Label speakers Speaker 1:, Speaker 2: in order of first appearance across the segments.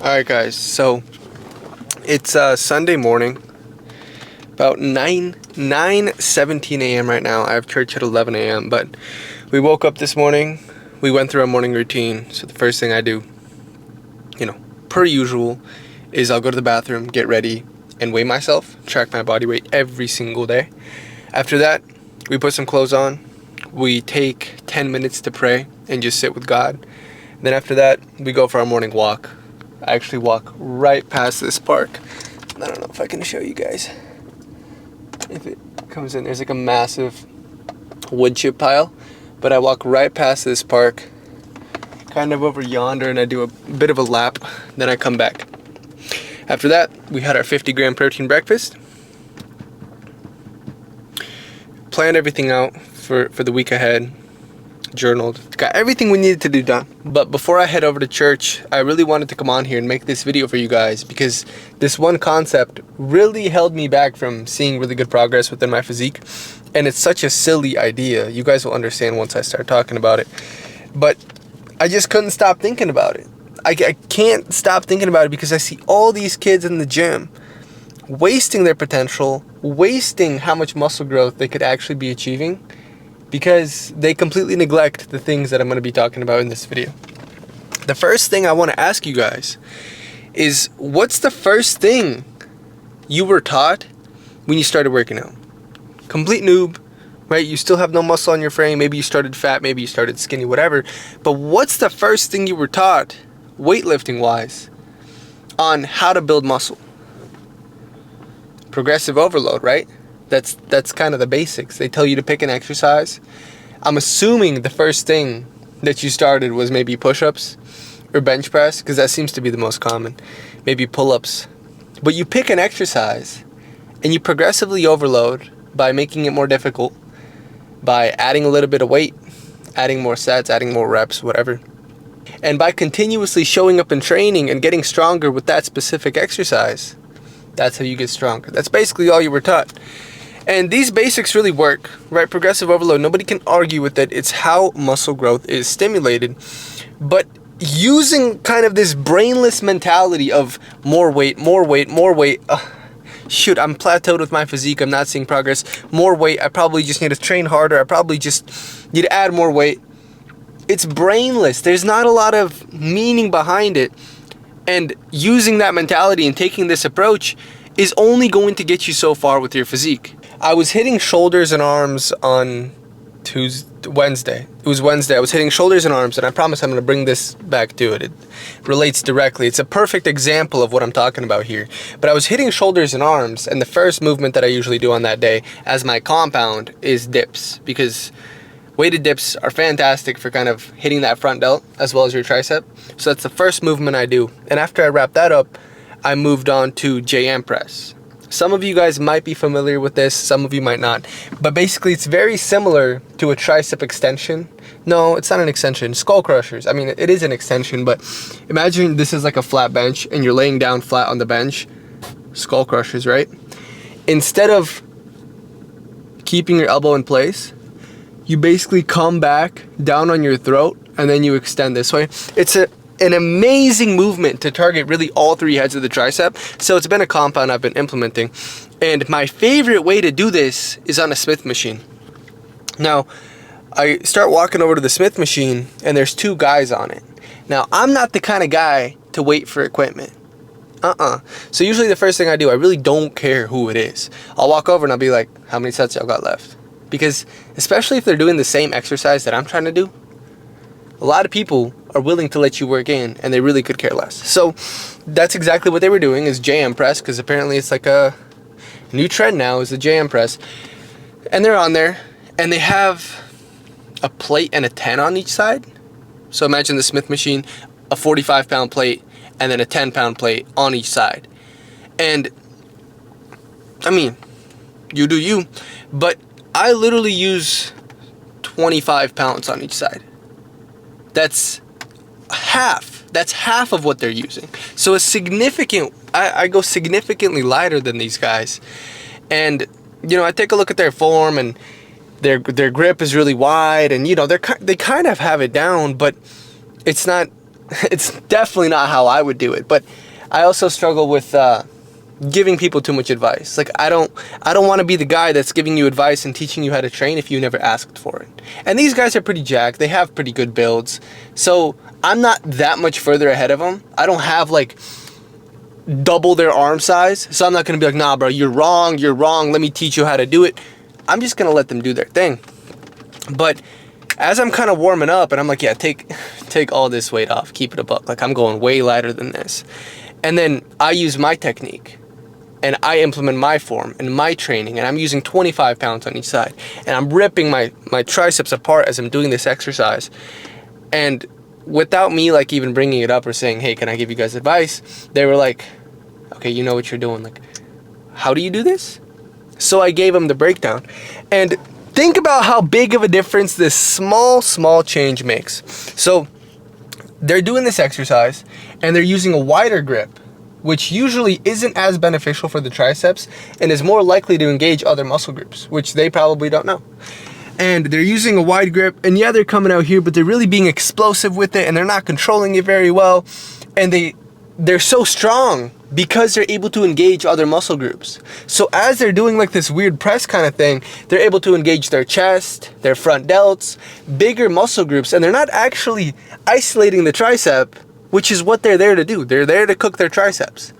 Speaker 1: Alright guys, so it's Sunday morning, about 9:17 a.m. right now. I have church at 11 a.m. but we woke up this morning, we went through our morning routine. So the first thing I do, per usual, is I'll go to the bathroom, get ready, and weigh myself, track my body weight every single day. After that, we put some clothes on, we take 10 minutes to pray and just sit with God. Then after that, we go for our morning walk. I actually walk right past this park. I don't know if I can show you guys. If it comes in, there's like a massive wood chip pile. But I walk right past this park, kind of over yonder, and I do a bit of a lap. Then I come back. After that, we had our 50-gram protein breakfast. Planned everything out for the week ahead. Journaled, got everything we needed to do done. But before I head over to church, I really wanted to come on here and make this video for you guys, because this one concept really held me back from seeing really good progress within my physique. And it's such a silly idea. You guys will understand once I start talking about it. But I just couldn't stop thinking about it. I can't stop thinking about it because I see all these kids in the gym wasting their potential, wasting how much muscle growth they could actually be achieving, because they completely neglect the things that I'm going to be talking about in this video. The first thing I want to ask you guys is, what's the first thing you were taught when you started working out? Complete noob, right? You still have no muscle on your frame. Maybe you started fat, maybe you started skinny, whatever. But what's the first thing you were taught, weightlifting wise, on how to build muscle? Progressive overload, right? That's kind of the basics. They tell you to pick an exercise. I'm assuming the first thing that you started was maybe push-ups or bench press, because that seems to be the most common. Maybe pull-ups. But you pick an exercise and you progressively overload by making it more difficult, by adding a little bit of weight, adding more sets, adding more reps, whatever. And by continuously showing up in training and getting stronger with that specific exercise, that's how you get stronger. That's basically all you were taught. And these basics really work, right? Progressive overload, nobody can argue with it. It's how muscle growth is stimulated. But using kind of this brainless mentality of more weight, more weight, more weight. Shoot, I'm plateaued with my physique. I'm not seeing progress. More weight. I probably just need to train harder. I probably just need to add more weight. It's brainless. There's not a lot of meaning behind it. And using that mentality and taking this approach is only going to get you so far with your physique. I was hitting shoulders and arms on Wednesday. It was Wednesday. I was hitting shoulders and arms, and I promise I'm going to bring this back to it. It relates directly. It's a perfect example of what I'm talking about here. But I was hitting shoulders and arms, and the first movement that I usually do on that day as my compound is dips, because weighted dips are fantastic for kind of hitting that front delt as well as your tricep. So that's the first movement I do. And after I wrap that up, I moved on to JM press. Some of you guys might be familiar with this, some of you might not. But basically it's very similar to a tricep extension. No, it's not an extension. Skull crushers. I mean, it is an extension, but imagine this is like a flat bench and you're laying down flat on the bench. Skull crushers, right? Instead of keeping your elbow in place, you basically come back down on your throat and then you extend this way. It's an amazing movement to target really all three heads of the tricep. So it's been a compound I've been implementing. And my favorite way to do this is on a Smith machine. Now, I start walking over to the Smith machine and there's two guys on it. Now, I'm not the kind of guy to wait for equipment. So usually the first thing I do, I really don't care who it is. I'll walk over and I'll be like, how many sets y'all got left? Because especially if they're doing the same exercise that I'm trying to do, a lot of people are willing to let you work in and they really could care less. So that's exactly what they were doing, is JM press, because apparently it's like a new trend now is the JM press. And they're on there and they have a plate and a 10 on each side. So imagine the Smith machine, a 45-pound plate and then a 10-pound plate on each side. And I mean, you do you, but I literally use 25 pounds on each side. That's half. That's half of what they're using. So I go significantly lighter than these guys. And, I take a look at their form and their grip is really wide and, they kind of have it down, but it's not It's definitely not how I would do it. But I also struggle with giving people too much advice. Like I don't want to be the guy that's giving you advice and teaching you how to train if you never asked for it. And these guys are pretty jacked. They have pretty good builds. So I'm not that much further ahead of them. I don't have like double their arm size. So I'm not going to be like, nah, bro, you're wrong. Let me teach you how to do it. I'm just going to let them do their thing. But as I'm kind of warming up and I'm like, yeah, take all this weight off. Keep it a buck. Like I'm going way lighter than this. And then I use my technique. And I implement my form and my training, and I'm using 25 pounds on each side. And I'm ripping my triceps apart as I'm doing this exercise. And without me like even bringing it up or saying, hey, can I give you guys advice? They were like, okay, you know what you're doing. Like, how do you do this? So I gave them the breakdown. And think about how big of a difference this small change makes. So they're doing this exercise, and they're using a wider grip, which usually isn't as beneficial for the triceps and is more likely to engage other muscle groups, which they probably don't know. And they're using a wide grip, and yeah, they're coming out here, but they're really being explosive with it, and they're not controlling it very well. And they're so strong because they're able to engage other muscle groups. So as they're doing like this weird press kind of thing, they're able to engage their chest, their front delts, bigger muscle groups, and they're not actually isolating the tricep, which is what they're there to do. They're there to cook their triceps.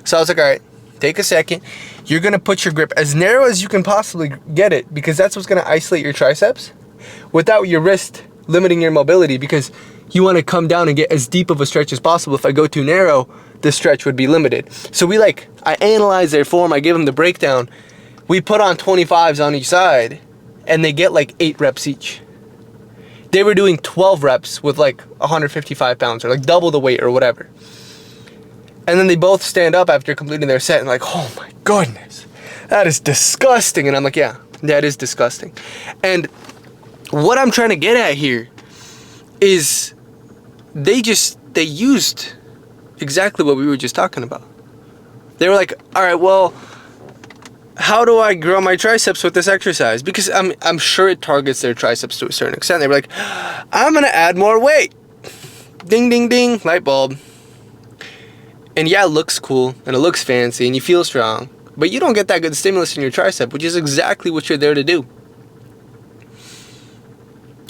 Speaker 1: So I was like, all right, take a second. You're going to put your grip as narrow as you can possibly get it, because that's what's going to isolate your triceps without your wrist limiting your mobility, because you want to come down and get as deep of a stretch as possible. If I go too narrow, the stretch would be limited. So I analyze their form. I give them the breakdown. We put on 25s on each side, and they get like 8 reps each. They were doing 12 reps with like 155 pounds or like double the weight or whatever. And then they both stand up after completing their set and like, oh my goodness, that is disgusting. And I'm like, yeah, that is disgusting. And what I'm trying to get at here is they used exactly what we were just talking about. They were like, all right, well, how do I grow my triceps with this exercise? Because I'm sure it targets their triceps to a certain extent. They were like, I'm going to add more weight. Ding, ding, ding, light bulb. And yeah, it looks cool and it looks fancy and you feel strong, but you don't get that good stimulus in your tricep, which is exactly what you're there to do.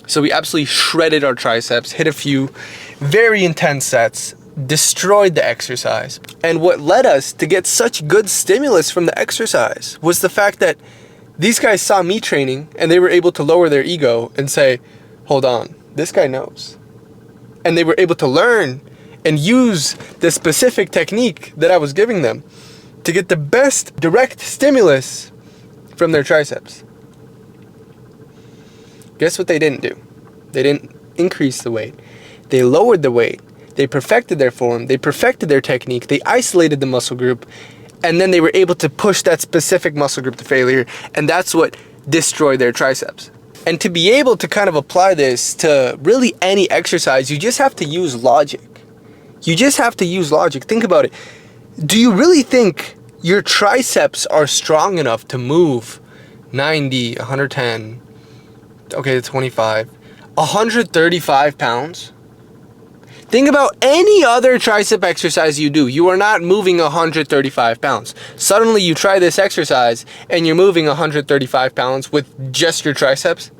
Speaker 1: So we absolutely shredded our triceps, hit a few very intense sets, destroyed the exercise. And what led us to get such good stimulus from the exercise was the fact that these guys saw me training and they were able to lower their ego and say, hold on, this guy knows. And they were able to learn and use the specific technique that I was giving them to get the best direct stimulus from their triceps. Guess what they didn't do? They didn't increase the weight. They lowered the weight. They perfected their form. They perfected their technique. They isolated the muscle group. And then they were able to push that specific muscle group to failure. And that's what destroyed their triceps. And to be able to kind of apply this to really any exercise, you just have to use logic. You just have to use logic. Think about it. Do you really think your triceps are strong enough to move 90, 110, okay, 25, 135 pounds? Think about any other tricep exercise you do. You are not moving 135 pounds. Suddenly you try this exercise and you're moving 135 pounds with just your triceps.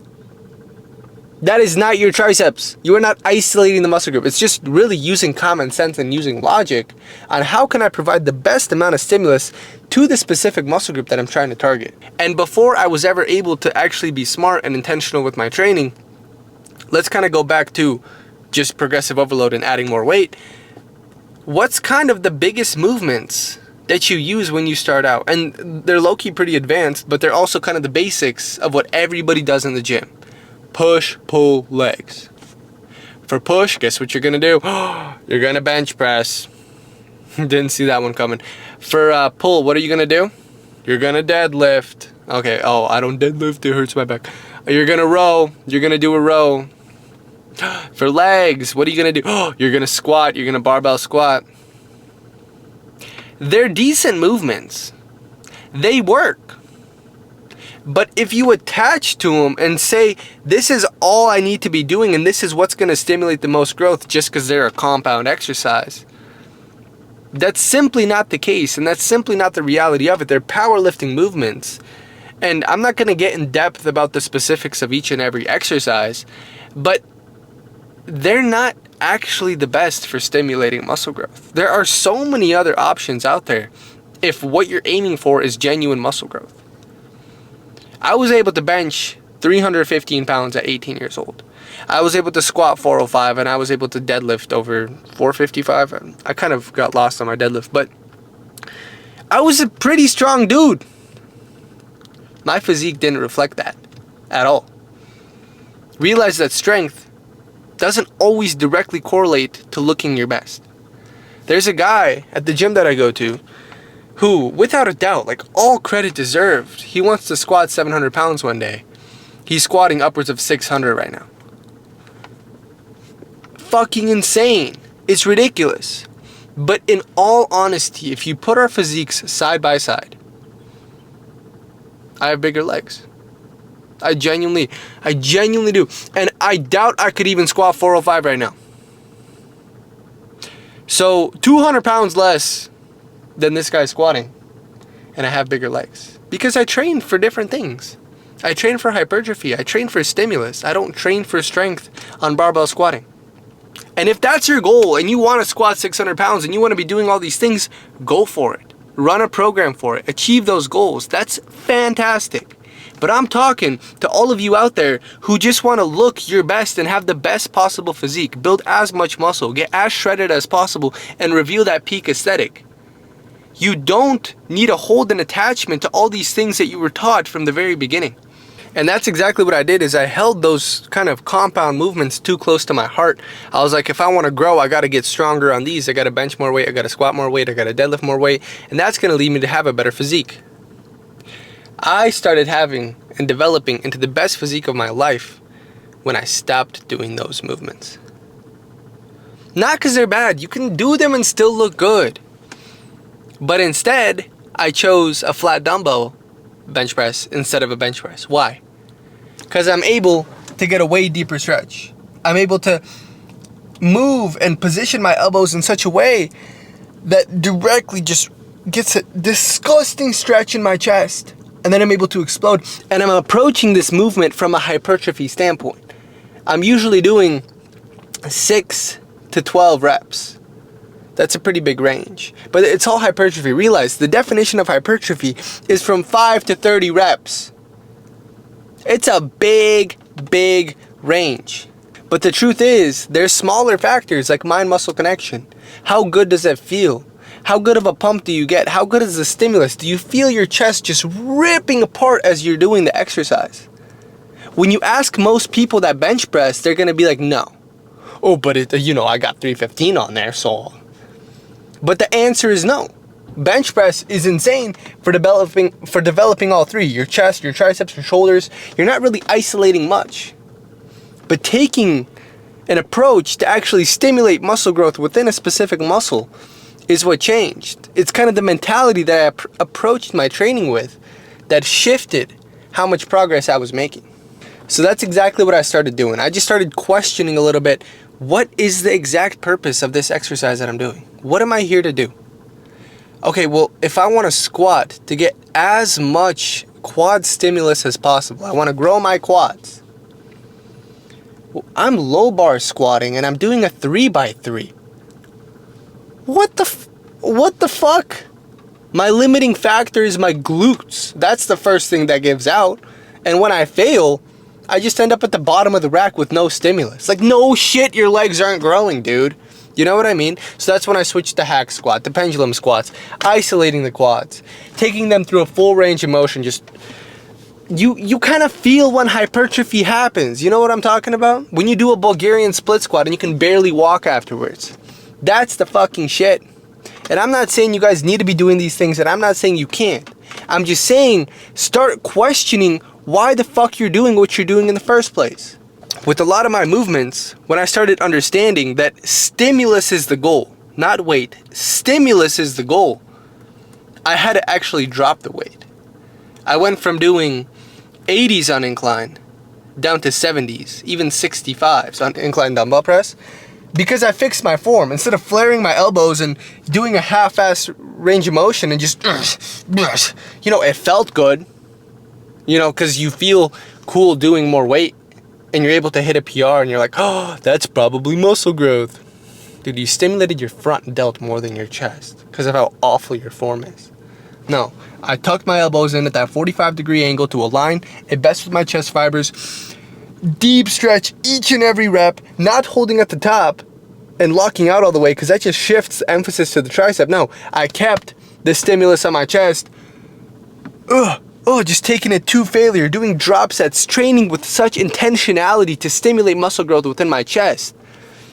Speaker 1: That is not your triceps. You are not isolating the muscle group. It's just really using common sense and using logic on how can I provide the best amount of stimulus to the specific muscle group that I'm trying to target. And before I was ever able to actually be smart and intentional with my training, let's kind of go back to just progressive overload and adding more weight. What's kind of the biggest movements that you use when you start out? And they're low-key pretty advanced, but they're also kind of the basics of what everybody does in the gym. Push, pull, legs. For push, guess what you're gonna do? You're gonna bench press. Didn't see that one coming. For pull, what are you gonna do? You're gonna deadlift. Okay, oh, I don't deadlift, it hurts my back. You're gonna row. You're gonna do a row. For legs, what are you gonna do? You're gonna squat. You're gonna barbell squat. They're decent movements. They work. But if you attach to them and say, this is all I need to be doing, and this is what's going to stimulate the most growth just because they're a compound exercise. That's simply not the case, and that's simply not the reality of it. They're powerlifting movements. And I'm not going to get in depth about the specifics of each and every exercise, but they're not actually the best for stimulating muscle growth. There are so many other options out there if what you're aiming for is genuine muscle growth. I was able to bench 315 pounds at 18 years old. I was able to squat 405, and I was able to deadlift over 455. I kind of got lost on my deadlift, but I was a pretty strong dude. My physique didn't reflect that at all. Realize that strength doesn't always directly correlate to looking your best. There's a guy at the gym that I go to who, without a doubt, like all credit deserved, he wants to squat 700 pounds one day. He's squatting upwards of 600 right now. Fucking insane. It's ridiculous. But in all honesty, if you put our physiques side by side, I have bigger legs. I genuinely do. And I doubt I could even squat 405 right now. So 200 pounds less than this guy squatting, and I have bigger legs. Because I train for different things. I train for hypertrophy. I train for stimulus. I don't train for strength on barbell squatting. And if that's your goal and you want to squat 600 pounds and you want to be doing all these things, go for it. Run a program for it. Achieve those goals. That's fantastic. But I'm talking to all of you out there who just want to look your best and have the best possible physique. Build as much muscle. Get as shredded as possible and reveal that peak aesthetic. You don't need to hold an attachment to all these things that you were taught from the very beginning. And that's exactly what I did, is I held those kind of compound movements too close to my heart. I was like, if I want to grow, I got to get stronger on these. I got to bench more weight. I got to squat more weight. I got to deadlift more weight. And that's going to lead me to have a better physique. I started having and developing into the best physique of my life when I stopped doing those movements. Not because they're bad. You can do them and still look good. But instead, I chose a flat dumbbell bench press instead of a bench press. Why? Because I'm able to get a way deeper stretch. I'm able to move and position my elbows in such a way that directly just gets a disgusting stretch in my chest. And then I'm able to explode. And I'm approaching this movement from a hypertrophy standpoint. I'm usually doing 6 to 12 reps. That's a pretty big range. But it's all hypertrophy. Realize the definition of hypertrophy is from 5 to 30 reps. It's a big range. But the truth is, there's smaller factors like mind-muscle connection. How good does it feel? How good of a pump do you get? How good is the stimulus? Do you feel your chest just ripping apart as you're doing the exercise? When you ask most people that bench press, they're going to be like, no. Oh, but I got 315 on there, so... But the answer is no. Bench press is insane for developing all three. Your chest, your triceps, your shoulders. You're not really isolating much. But taking an approach to actually stimulate muscle growth within a specific muscle is what changed. It's kind of the mentality that I approached my training with that shifted how much progress I was making. So that's exactly what I started doing. I just started questioning a little bit, what is the exact purpose of this exercise that I'm doing? What am I here to do? Okay, well, if I want to squat to get as much quad stimulus as possible, I want to grow my quads. Well, I'm low bar squatting and I'm doing a 3x3. What the fuck? My limiting factor is my glutes. That's the first thing that gives out. And when I fail, I just end up at the bottom of the rack with no stimulus. Like, no shit, your legs aren't growing, dude. You know what I mean? So that's when I switched to hack squat, the pendulum squats, isolating the quads, taking them through a full range of motion. Just, you kind of feel when hypertrophy happens. You know what I'm talking about? When you do a Bulgarian split squat and you can barely walk afterwards. That's the fucking shit. And I'm not saying you guys need to be doing these things, and I'm not saying you can't. I'm just saying, start questioning why the fuck you're doing what you're doing in the first place. With a lot of my movements, when I started understanding that stimulus is the goal, not weight, stimulus is the goal, I had to actually drop the weight. I went from doing 80s on incline down to 70s, even 65s on incline dumbbell press, because I fixed my form. Instead of flaring my elbows and doing a half-ass range of motion and just, you know, it felt good, you know, because you feel cool doing more weight and you're able to hit a PR and you're like, oh, that's probably muscle growth. Dude, you stimulated your front delt more than your chest because of how awful your form is. No, I tucked my elbows in at that 45-degree angle to align it best with my chest fibers. Deep stretch each and every rep, not holding at the top and locking out all the way because that just shifts emphasis to the tricep. No, I kept the stimulus on my chest. Just taking it to failure, doing drop sets, training with such intentionality to stimulate muscle growth within my chest.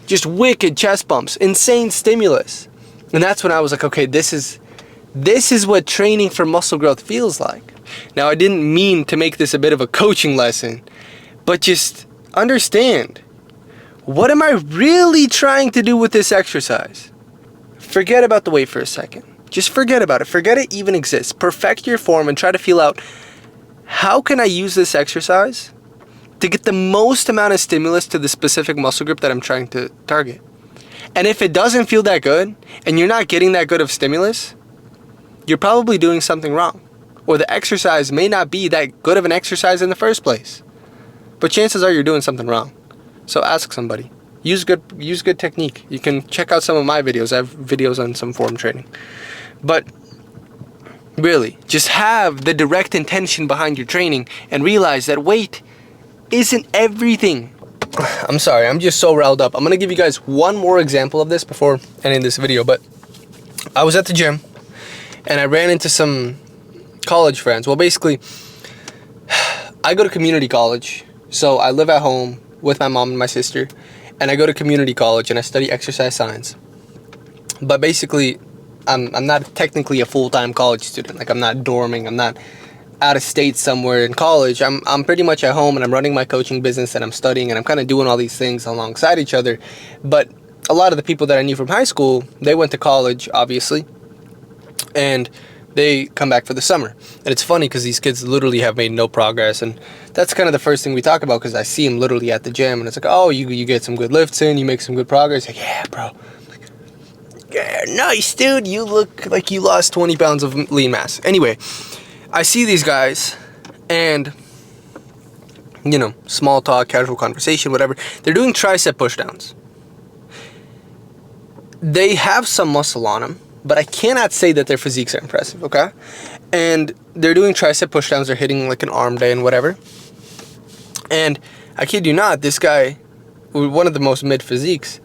Speaker 1: Just wicked chest bumps, insane stimulus. And that's when I was like, okay, this is what training for muscle growth feels like. Now, I didn't mean to make this a bit of a coaching lesson, but just understand, what am I really trying to do with this exercise? Forget about the weight for a second. Just forget about it. Forget it even exists. Perfect your form and try to feel out, how can I use this exercise to get the most amount of stimulus to the specific muscle group that I'm trying to target? And if it doesn't feel that good, and you're not getting that good of stimulus, you're probably doing something wrong. Or the exercise may not be that good of an exercise in the first place. But chances are you're doing something wrong. So ask somebody. Use good technique. You can check out some of my videos. I have videos on some form training. But really, just have the direct intention behind your training and realize that weight isn't everything. I'm sorry, I'm just so riled up. I'm gonna give you guys one more example of this before ending this video. But I was at the gym and I ran into some college friends. Well, basically, I go to community college. So I live at home with my mom and my sister, and I go to community college and I study exercise science. But basically, I'm not technically a full-time college student. Like, I'm not dorming, I'm not out of state somewhere in college. I'm pretty much at home and I'm running my coaching business and I'm studying and I'm kind of doing all these things alongside each other. But a lot of the people that I knew from high school, they went to college, obviously, and they come back for the summer. And it's funny because these kids literally have made no progress, and that's kind of the first thing we talk about because I see them literally at the gym and it's like, oh, you get some good lifts in, you make some good progress. Like, yeah, bro. Like, yeah, nice, dude. You look like you lost 20 pounds of lean mass. Anyway, I see these guys and, you know, small talk, casual conversation, whatever. They're doing tricep pushdowns. They have some muscle on them, but I cannot say that their physiques are impressive, okay? And they're doing tricep pushdowns, they're hitting like an arm day and whatever. And I kid you not, this guy, one of the most mid physiques,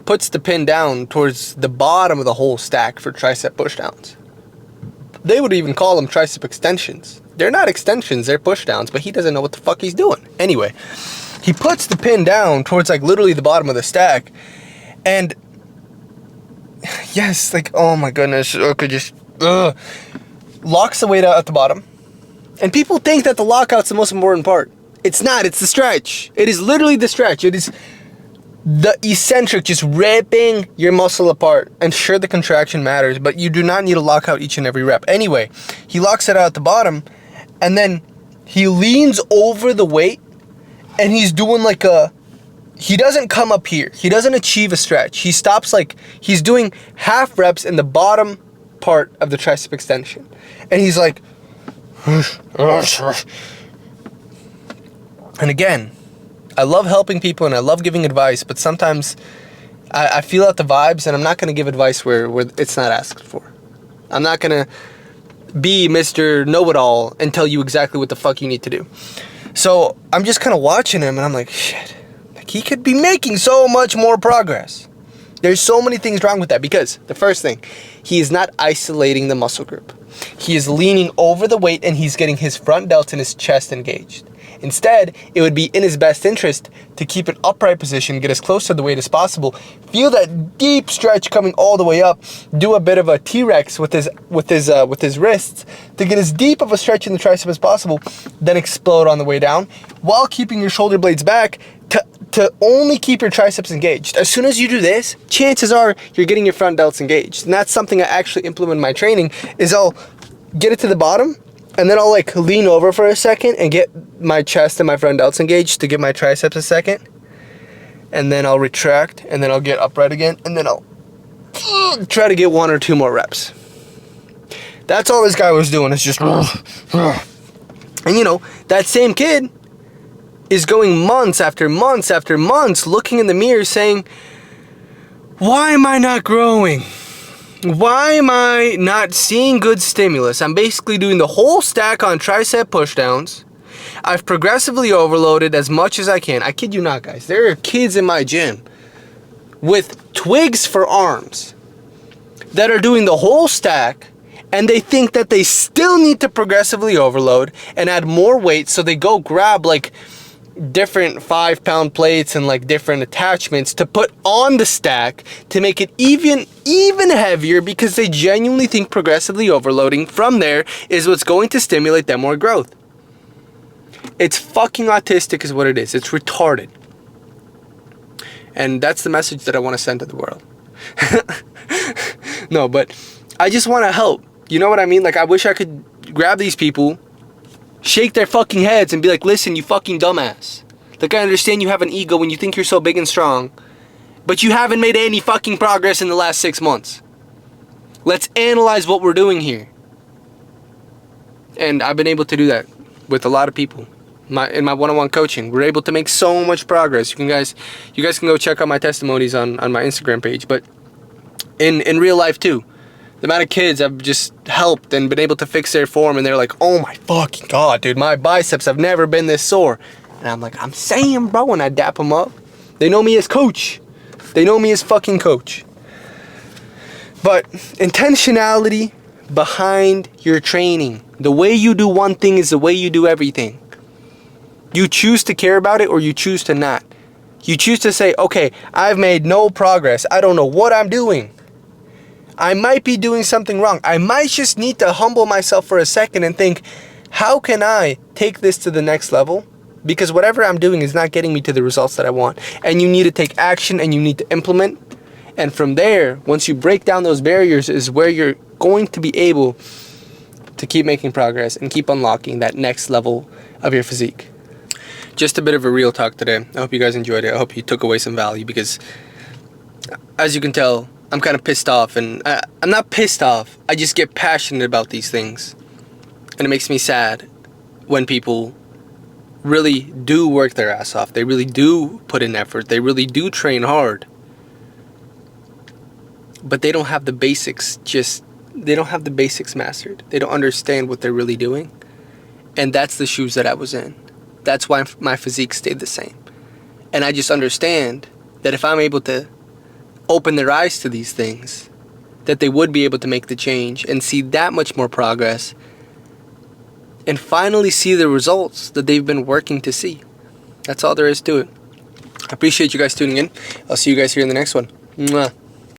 Speaker 1: puts the pin down towards the bottom of the whole stack for tricep pushdowns. They would even call them tricep extensions. They're not extensions, they're pushdowns, but he doesn't know what the fuck he's doing. Anyway, he puts the pin down towards like literally the bottom of the stack, and yes, like, oh my goodness, okay, just locks the weight out at the bottom. And people think that the lockout's the most important part. It's not, it's the stretch. It is literally the stretch. It is the eccentric, just ripping your muscle apart. And sure, the contraction matters, but you do not need to lock out each and every rep. Anyway, he locks it out at the bottom, and then he leans over the weight, and he's doing like he doesn't come up here. He doesn't achieve a stretch. He stops, like, he's doing half reps in the bottom part of the tricep extension. And he's like, and again, I love helping people and I love giving advice, but sometimes I feel out the vibes, and I'm not going to give advice where it's not asked for. I'm not going to be Mr. Know-It-All and tell you exactly what the fuck you need to do. So I'm just kind of watching him and I'm like, shit. He could be making so much more progress. There's so many things wrong with that because the first thing, he is not isolating the muscle group. He is leaning over the weight and he's getting his front delts and his chest engaged. Instead, it would be in his best interest to keep an upright position, get as close to the weight as possible, feel that deep stretch coming all the way up, do a bit of a T-Rex with his wrists to get as deep of a stretch in the tricep as possible, then explode on the way down while keeping your shoulder blades back to only keep your triceps engaged. As soon as you do this, chances are you're getting your front delts engaged. And that's something I actually implement in my training is I'll get it to the bottom, And then I'll like lean over for a second and get my chest and my front delts engaged to give my triceps a second. And then I'll retract, and then I'll get upright again, and then I'll try to get 1 or 2 more reps. That's all this guy was doing, is just... And you know, that same kid is going months after months after months looking in the mirror saying, why am I not growing? Why am I not seeing good stimulus? I'm basically doing the whole stack on tricep pushdowns. I've progressively overloaded as much as I can. I kid you not, guys. There are kids in my gym with twigs for arms that are doing the whole stack, and they think that they still need to progressively overload and add more weight, so they go grab like different 5-pound plates and like different attachments to put on the stack to make it even heavier, because they genuinely think progressively overloading from there is what's going to stimulate them more growth. It's fucking autistic is what it is. It's retarded. And that's the message that I want to send to the world. No, but I just want to help. You know what I mean? Like, I wish I could grab these people, shake their fucking heads and be like, listen, you fucking dumbass. Like, I understand you have an ego when you think you're so big and strong, but you haven't made any fucking progress in the last 6 months. Let's analyze what we're doing here. And I've been able to do that with a lot of people. In my one-on-one coaching, we're able to make so much progress. You guys can go check out my testimonies on my Instagram page. But in real life too, the amount of kids I've just helped and been able to fix their form, and they're like, oh my fucking god, dude, my biceps have never been this sore. And I'm like, I'm saying, bro, and I dap them up. They know me as coach. They know me as fucking coach. But intentionality behind your training. The way you do one thing is the way you do everything. You choose to care about it, or you choose to not. You choose to say, okay, I've made no progress. I don't know what I'm doing. I might be doing something wrong. I might just need to humble myself for a second and think, how can I take this to the next level? Because whatever I'm doing is not getting me to the results that I want. And you need to take action, and you need to implement. And from there, once you break down those barriers, is where you're going to be able to keep making progress and keep unlocking that next level of your physique. Just a bit of a real talk today. I hope you guys enjoyed it. I hope you took away some value, because as you can tell, I'm kind of pissed off. And I'm not pissed off. I just get passionate about these things. And it makes me sad when people really do work their ass off. They really do put in effort. They really do train hard. But they don't have the basics they don't have the basics mastered. They don't understand what they're really doing. And that's the shoes that I was in. That's why my physique stayed the same. And I just understand that if I'm able to open their eyes to these things, that they would be able to make the change and see that much more progress and finally see the results that they've been working to see. That's all there is to it. I appreciate you guys tuning in. I'll see you guys here in the next one. Mwah.